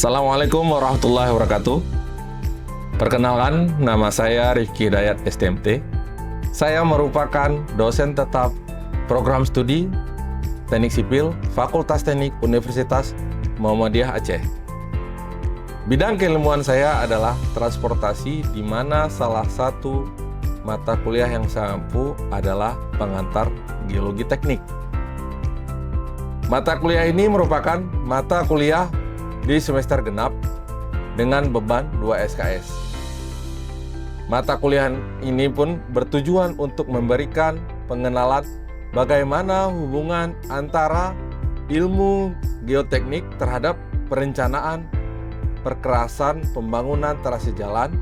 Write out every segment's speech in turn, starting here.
Assalamualaikum warahmatullahi wabarakatuh. Perkenalkan, nama saya Rifki Hidayat STMT. Saya merupakan dosen tetap program studi Teknik Sipil Fakultas Teknik Universitas Muhammadiyah Aceh. Bidang keilmuan saya adalah transportasi, di mana salah satu mata kuliah yang saya ampu adalah pengantar geologi teknik. Mata kuliah ini merupakan mata kuliah di semester genap dengan beban 2 SKS. Mata kuliah ini pun bertujuan untuk memberikan pengenalan bagaimana hubungan antara ilmu geoteknik terhadap perencanaan perkerasan pembangunan trase jalan,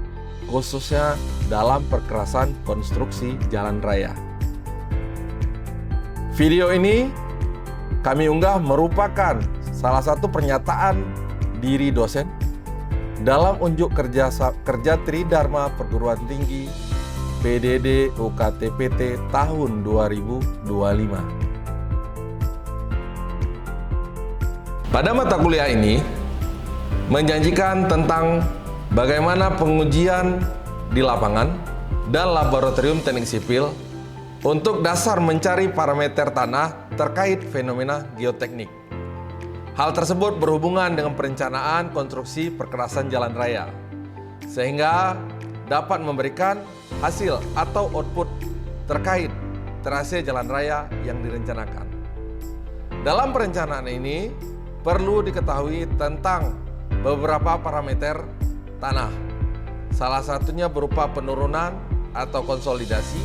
khususnya dalam perkerasan konstruksi jalan raya. Video ini kami unggah merupakan salah satu pernyataan diri dosen dalam unjuk kerja Tridharma Perguruan Tinggi PDD UKT-PT tahun 2025. Pada mata kuliah ini menjanjikan tentang bagaimana pengujian di lapangan dan laboratorium teknik sipil untuk dasar mencari parameter tanah terkait fenomena geoteknik. Hal tersebut berhubungan dengan perencanaan konstruksi perkerasan jalan raya, sehingga dapat memberikan hasil atau output terkait trase jalan raya yang direncanakan. Dalam perencanaan ini perlu diketahui tentang beberapa parameter tanah. Salah satunya berupa penurunan atau konsolidasi,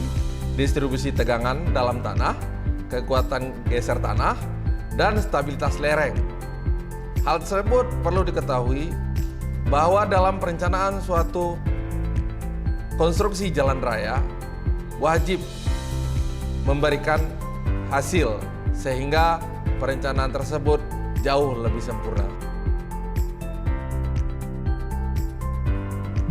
distribusi tegangan dalam tanah, kekuatan geser tanah, dan stabilitas lereng. Hal tersebut perlu diketahui bahwa dalam perencanaan suatu konstruksi jalan raya wajib memberikan hasil sehingga perencanaan tersebut jauh lebih sempurna.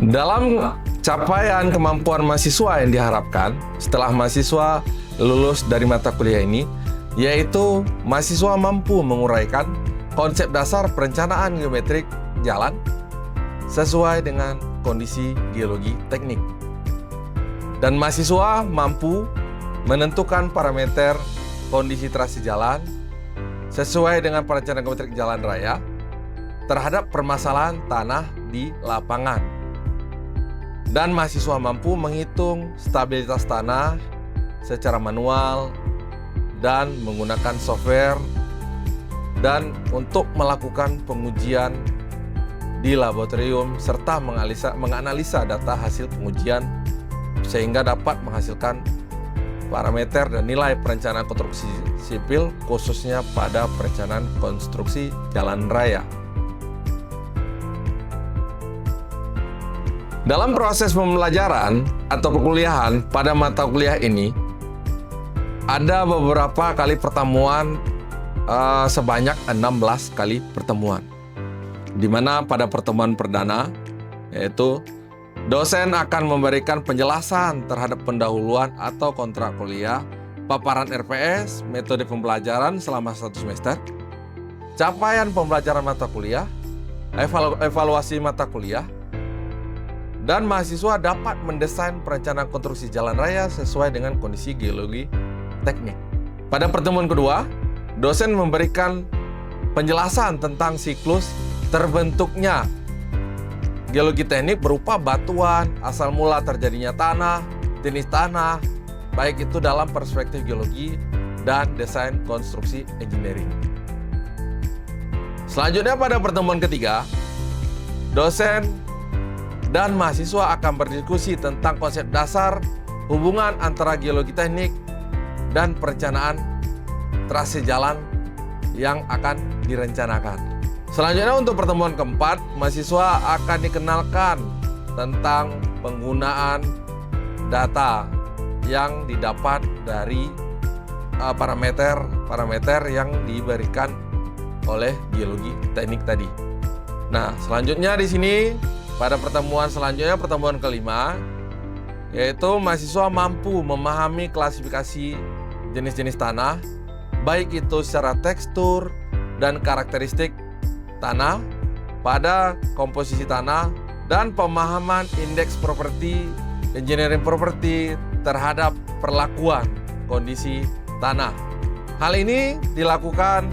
Dalam capaian kemampuan mahasiswa yang diharapkan setelah mahasiswa lulus dari mata kuliah ini, yaitu mahasiswa mampu menguraikan konsep dasar perencanaan geometrik jalan sesuai dengan kondisi geologi teknik. Dan mahasiswa mampu menentukan parameter kondisi trase jalan sesuai dengan perencanaan geometrik jalan raya terhadap permasalahan tanah di lapangan. Dan mahasiswa mampu menghitung stabilitas tanah secara manual dan menggunakan software, dan untuk melakukan pengujian di laboratorium serta menganalisa data hasil pengujian sehingga dapat menghasilkan parameter dan nilai perencanaan konstruksi sipil, khususnya pada perencanaan konstruksi jalan raya. Dalam proses pembelajaran atau perkuliahan pada mata kuliah ini ada beberapa kali pertemuan, sebanyak 16 kali pertemuan, di mana pada pertemuan perdana yaitu dosen akan memberikan penjelasan terhadap pendahuluan atau kontrak kuliah, paparan RPS, metode pembelajaran selama 1 semester, capaian pembelajaran mata kuliah, evaluasi mata kuliah, dan mahasiswa dapat mendesain perencanaan konstruksi jalan raya sesuai dengan kondisi geologi teknik. Pada pertemuan kedua, dosen memberikan penjelasan tentang siklus terbentuknya geologi teknik berupa batuan, asal mula terjadinya tanah, jenis tanah, baik itu dalam perspektif geologi dan desain konstruksi engineering. Selanjutnya pada pertemuan ketiga, dosen dan mahasiswa akan berdiskusi tentang konsep dasar hubungan antara geologi teknik dan perencanaan trase jalan yang akan direncanakan. Selanjutnya untuk pertemuan keempat, mahasiswa akan dikenalkan tentang penggunaan data yang didapat dari parameter yang diberikan oleh geologi teknik tadi. Nah, selanjutnya di sini pada pertemuan selanjutnya, pertemuan kelima, yaitu mahasiswa mampu memahami klasifikasi jenis-jenis tanah, baik itu secara tekstur dan karakteristik tanah, pada komposisi tanah dan pemahaman indeks properti, engineering properti terhadap perlakuan kondisi tanah. Hal ini dilakukan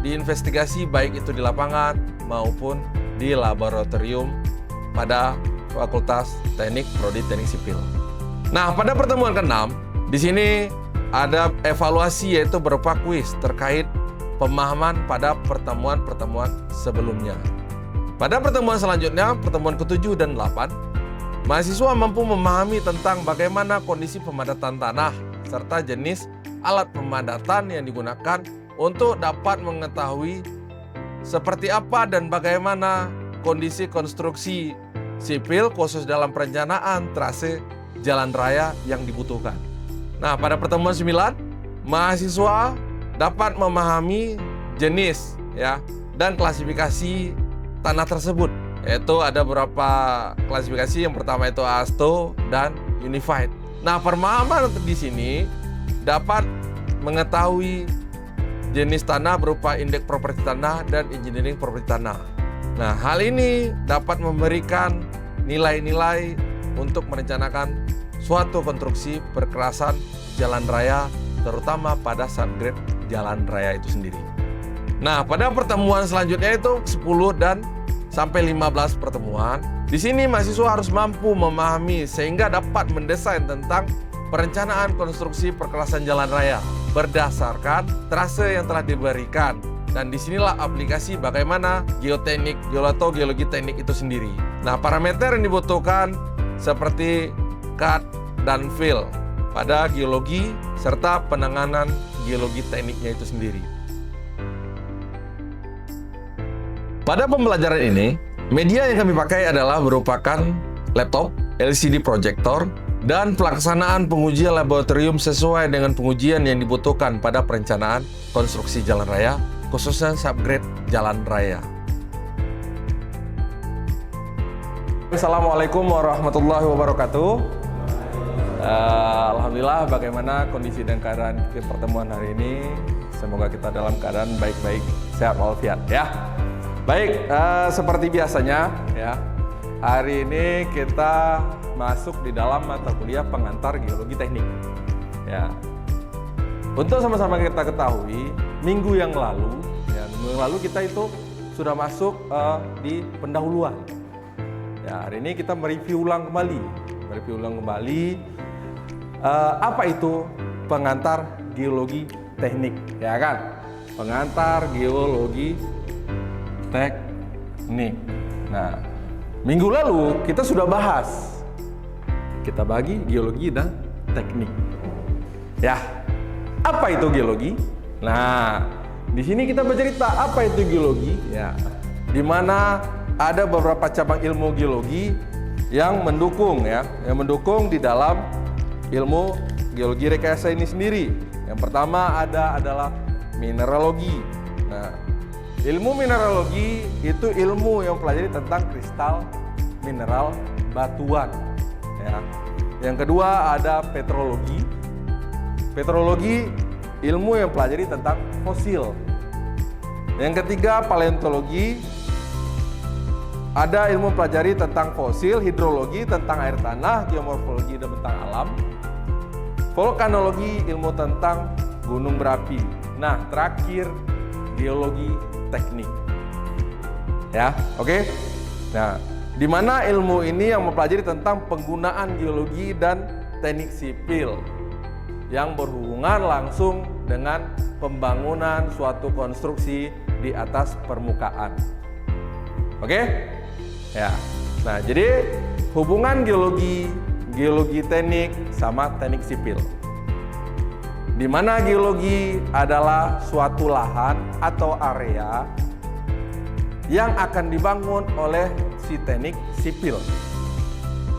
di investigasi baik itu di lapangan maupun di laboratorium pada Fakultas Teknik Prodi Teknik Sipil. Nah, pada pertemuan ke-6 di sini ada evaluasi yaitu berupa kuis terkait pemahaman pada pertemuan-pertemuan sebelumnya. Pada pertemuan selanjutnya, pertemuan ke-7 dan 8, mahasiswa mampu memahami tentang bagaimana kondisi pemadatan tanah serta jenis alat pemadatan yang digunakan untuk dapat mengetahui seperti apa dan bagaimana kondisi konstruksi sipil khusus dalam perencanaan trase jalan raya yang dibutuhkan. Nah, pada pertemuan 9, mahasiswa dapat memahami jenis dan klasifikasi tanah tersebut. Yaitu ada beberapa klasifikasi, yang pertama itu ASTO dan Unified. Nah, pemahaman di sini dapat mengetahui jenis tanah berupa indeks properti tanah dan engineering properti tanah. Nah, hal ini dapat memberikan nilai-nilai untuk merencanakan suatu konstruksi perkerasan jalan raya, terutama pada subgrade jalan raya itu sendiri. Nah, pada pertemuan selanjutnya itu 10 dan sampai 15 pertemuan, di sini mahasiswa harus mampu memahami sehingga dapat mendesain tentang perencanaan konstruksi perkerasan jalan raya berdasarkan trase yang telah diberikan. Dan disinilah aplikasi bagaimana geoteknik, geologi teknik itu sendiri. Nah, parameter yang dibutuhkan seperti cut dan fill pada geologi serta penanganan geologi tekniknya itu sendiri. Pada pembelajaran ini, media yang kami pakai adalah merupakan laptop, LCD projector, dan pelaksanaan pengujian laboratorium sesuai dengan pengujian yang dibutuhkan pada perencanaan konstruksi jalan raya, khususnya subgrade jalan raya. Assalamualaikum warahmatullahi wabarakatuh. Alhamdulillah, bagaimana kondisi dan keadaan pertemuan hari ini? Semoga kita dalam keadaan baik-baik, sehat walafiat ya. Baik, seperti biasanya ya, hari ini kita masuk di dalam mata kuliah pengantar geologi teknik. Ya, untuk sama-sama kita ketahui, minggu yang lalu kita itu sudah masuk di pendahuluan. Ya, hari ini kita mereview ulang kembali apa itu pengantar geologi teknik, ya kan? Pengantar geologi teknik. Nah, minggu lalu kita sudah bahas. Kita bagi geologi dan teknik. Ya, apa itu geologi? Nah, di sini kita bercerita apa itu geologi. Ya, di mana ada beberapa cabang ilmu geologi yang mendukung di dalam ilmu geologi rekayasa ini sendiri. Yang pertama adalah mineralogi. Nah, ilmu mineralogi itu ilmu yang pelajari tentang kristal mineral batuan. Ya. Yang kedua ada petrologi. Petrologi ilmu yang pelajari tentang fosil. Yang ketiga paleontologi. Ada ilmu pelajari tentang fosil, hidrologi tentang air tanah, geomorfologi dan bentang alam. Vulkanologi ilmu tentang gunung berapi. Nah, terakhir geologi teknik. Ya, oke. Nah, di mana ilmu ini yang mempelajari tentang penggunaan geologi dan teknik sipil yang berhubungan langsung dengan pembangunan suatu konstruksi di atas permukaan. Oke? Ya. Nah, jadi hubungan geologi teknik sama teknik sipil. Di mana geologi adalah suatu lahan atau area yang akan dibangun oleh si teknik sipil.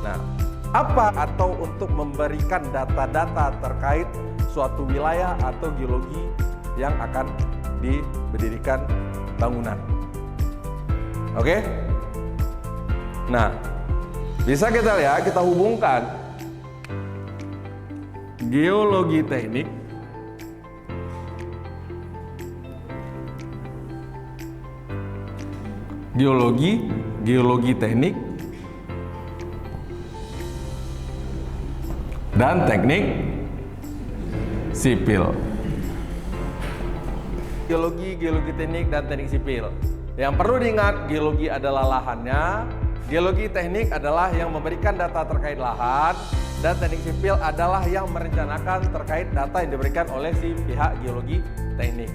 Nah, apa atau untuk memberikan data-data terkait suatu wilayah atau geologi yang akan diberdirikan bangunan. Oke? Nah, bisa kita lihat, kita hubungkan geologi teknik geologi teknik, dan teknik sipil. Geologi teknik, dan teknik sipil. Yang perlu diingat, geologi adalah lahannya, geologi teknik adalah yang memberikan data terkait lahan, dan teknik sipil adalah yang merencanakan terkait data yang diberikan oleh si pihak geologi teknik.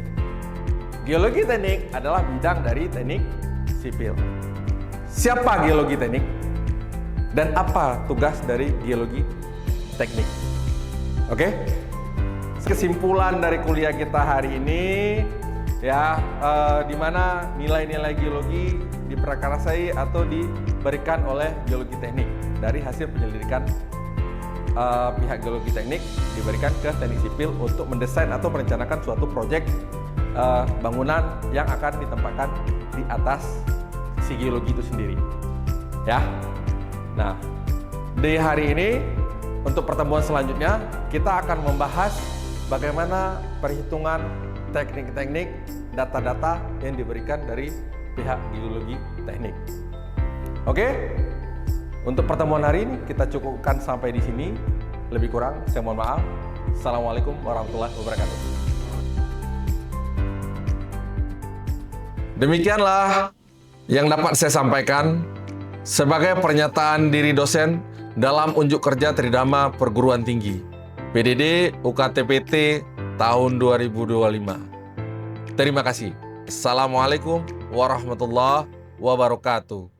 Geologi teknik adalah bidang dari teknik sipil. Siapa geologi teknik? Dan apa tugas dari geologi teknik? Oke? Kesimpulan dari kuliah kita hari ini, ya, di mana nilai-nilai geologi diprakarsai atau diberikan oleh geologi teknik dari hasil penyelidikan pihak geologi teknik diberikan ke teknik sipil untuk mendesain atau merencanakan suatu proyek bangunan yang akan ditempatkan di atas si geologi itu sendiri, ya. Nah, di hari ini untuk pertemuan selanjutnya kita akan membahas bagaimana perhitungan teknik-teknik data-data yang diberikan dari pihak geologi teknik. Oke, untuk pertemuan hari ini kita cukupkan sampai di sini. Lebih kurang saya mohon maaf. Assalamualaikum warahmatullahi wabarakatuh. Demikianlah yang dapat saya sampaikan sebagai pernyataan diri dosen dalam unjuk kerja Tridharma Perguruan Tinggi PDD UKTPT tahun 2025. Terima kasih. Assalamualaikum warahmatullahi wabarakatuh.